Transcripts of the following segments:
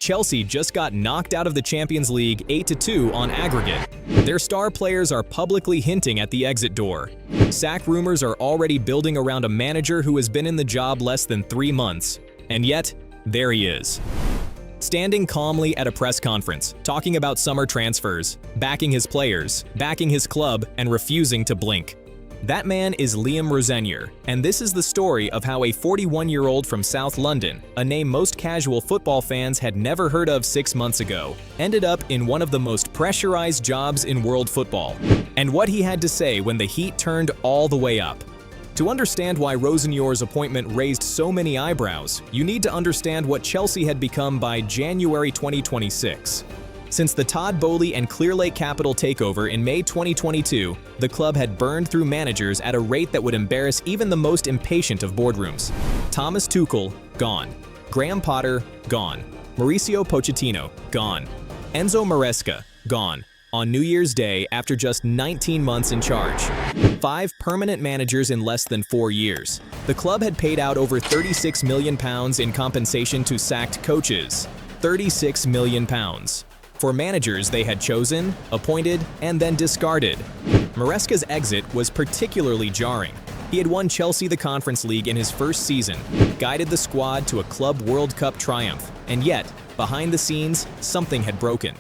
Chelsea just got knocked out of the Champions League 8-2 on aggregate. Their star players are publicly hinting at the exit door. Sack rumors are already building around a manager who has been in the job less than 3 months. And yet, there he is. Standing calmly at a press conference, talking about summer transfers, backing his players, backing his club, and refusing to blink. That man is Liam Rosenior, and this is the story of how a 41-year-old from South London, a name most casual football fans had never heard of 6 months ago, ended up in one of the most pressurized jobs in world football, and what he had to say when the heat turned all the way up. To understand why Rosenior's appointment raised so many eyebrows, you need to understand what Chelsea had become by January 2026. Since the Todd Boehly and Clearlake Capital takeover in May 2022, the club had burned through managers at a rate that would embarrass even the most impatient of boardrooms. Thomas Tuchel, gone. Graham Potter, gone. Mauricio Pochettino, gone. Enzo Maresca, gone. On New Year's Day after just 19 months in charge. 5 permanent managers in less than 4 years. The club had paid out over £36 million in compensation to sacked coaches. £36 million. For managers they had chosen, appointed, and then discarded. Maresca's exit was particularly jarring. He had won Chelsea the Conference League in his first season, guided the squad to a Club World Cup triumph, and yet, behind the scenes, something had broken.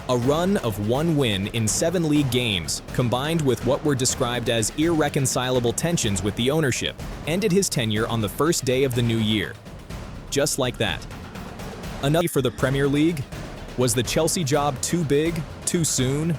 A run of 1 win in 7 league games, combined with what were described as irreconcilable tensions with the ownership, ended his tenure on the first day of the new year. Just like that. Enough for the Premier League? Was the Chelsea job too big, too soon?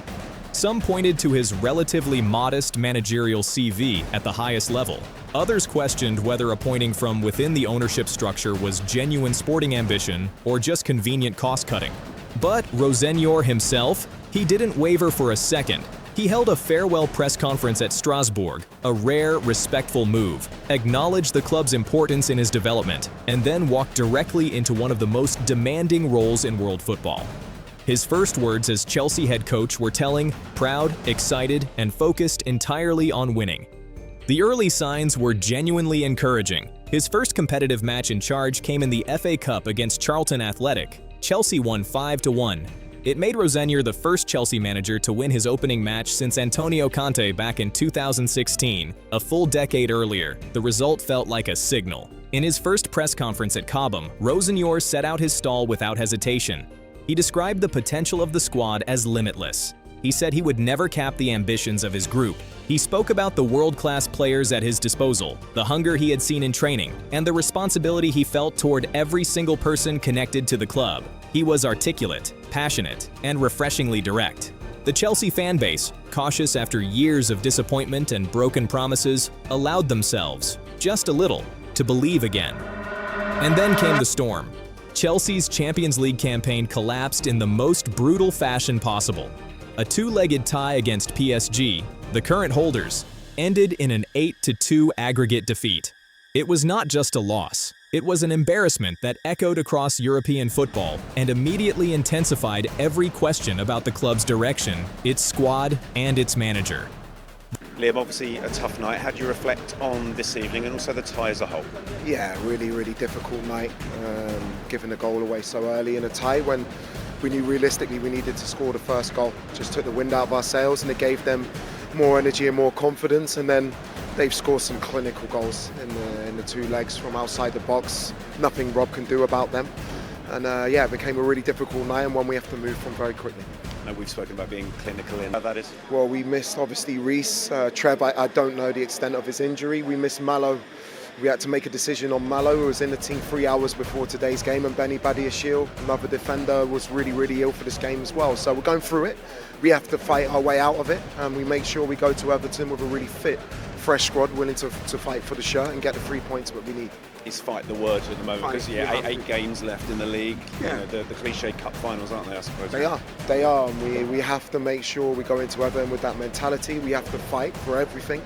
Some pointed to his relatively modest managerial CV at the highest level. Others questioned whether appointing from within the ownership structure was genuine sporting ambition or just convenient cost-cutting. But Rosenior himself, he didn't waver for a second. He held a farewell press conference at Strasbourg, a rare, respectful move, acknowledged the club's importance in his development, and then walked directly into one of the most demanding roles in world football. His first words as Chelsea head coach were telling, proud, excited, and focused entirely on winning. The early signs were genuinely encouraging. His first competitive match in charge came in the FA Cup against Charlton Athletic. Chelsea won 5-1. It made Rosenior the first Chelsea manager to win his opening match since Antonio Conte back in 2016, a full decade earlier. The result felt like a signal. In his first press conference at Cobham, Rosenior set out his stall without hesitation. He described the potential of the squad as limitless. He said he would never cap the ambitions of his group. He spoke about the world-class players at his disposal, the hunger he had seen in training, and the responsibility he felt toward every single person connected to the club. He was articulate, passionate, and refreshingly direct. The Chelsea fan base, cautious after years of disappointment and broken promises, allowed themselves, just a little, to believe again. And then came the storm. Chelsea's Champions League campaign collapsed in the most brutal fashion possible. A 2-legged tie against PSG, the current holders, ended in an 8-2 aggregate defeat. It was not just a loss. It was an embarrassment that echoed across European football and immediately intensified every question about the club's direction, its squad, and its manager. Liam, obviously a tough night. How do you reflect on this evening and also the tie as a whole? Yeah, really difficult night. Giving the goal away so early in a tie when we knew realistically we needed to score the first goal. Just took the wind out of our sails and it gave them more energy and more confidence, and then they've scored some clinical goals in the 2 legs from outside the box. Nothing Rob can do about them. And yeah, it became a really difficult night and one we have to move from very quickly. No, we've spoken about being clinical in. How that is? Well, we missed obviously Reece. Trev, I don't know the extent of his injury. We missed Mallow. We had to make a decision on Mallow, who was in the team 3 hours before today's game, and Benny Badiashile, another defender, was really ill for this game as well. So we're going through it. We have to fight our way out of it, and we make sure we go to Everton with a really fit, fresh squad, willing to fight for the shirt and get the 3 points that we need. Is fight the word at the moment? Because eight games left in the league. Yeah. You know, the cliche cup finals, aren't they? I suppose they are. And we have to make sure we go into Everton with that mentality. We have to fight for everything.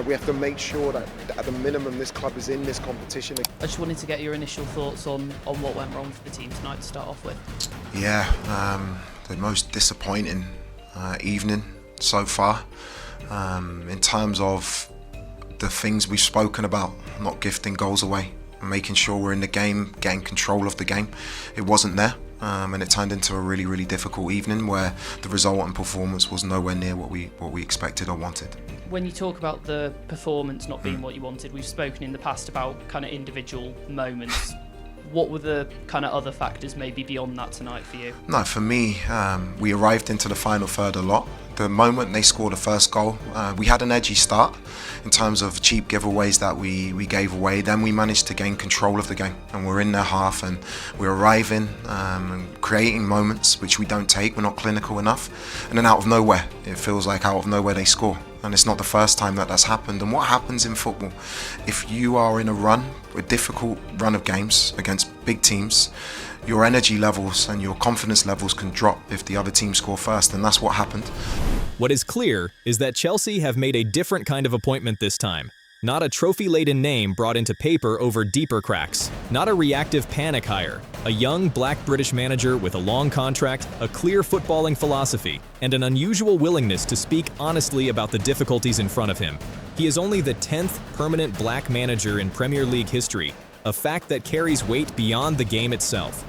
We have to make sure that at the minimum this club is in this competition. I just wanted to get your initial thoughts on what went wrong for the team tonight to start off with. Yeah, the most disappointing evening so far in terms of the things we've spoken about, not gifting goals away. making sure we're in the game, getting control of the game. It wasn't there. And it turned into a really, really difficult evening where the result and performance was nowhere near what we expected or wanted. When you talk about the performance not being what you wanted, we've spoken in the past about kind of individual moments. What were the kind of other factors maybe beyond that tonight for you? No, for me, we arrived into the final third a lot. The moment they scored the first goal, we had an edgy start in terms of cheap giveaways that we gave away. Then we managed to gain control of the game, and we're in their half, and we're arriving and creating moments which we don't take. We're not clinical enough, and then out of nowhere, it feels like out of nowhere they score. And it's not the first time that that's happened. And what happens in football, if you are in a difficult run of games against big teams, your energy levels and your confidence levels can drop if the other team score first, and that's what happened. What is clear is that Chelsea have made a different kind of appointment this time. Not a trophy-laden name brought into paper over deeper cracks. Not a reactive panic hire. A young black British manager with a long contract, a clear footballing philosophy, and an unusual willingness to speak honestly about the difficulties in front of him. He is only the 10th permanent black manager in Premier League history, a fact that carries weight beyond the game itself.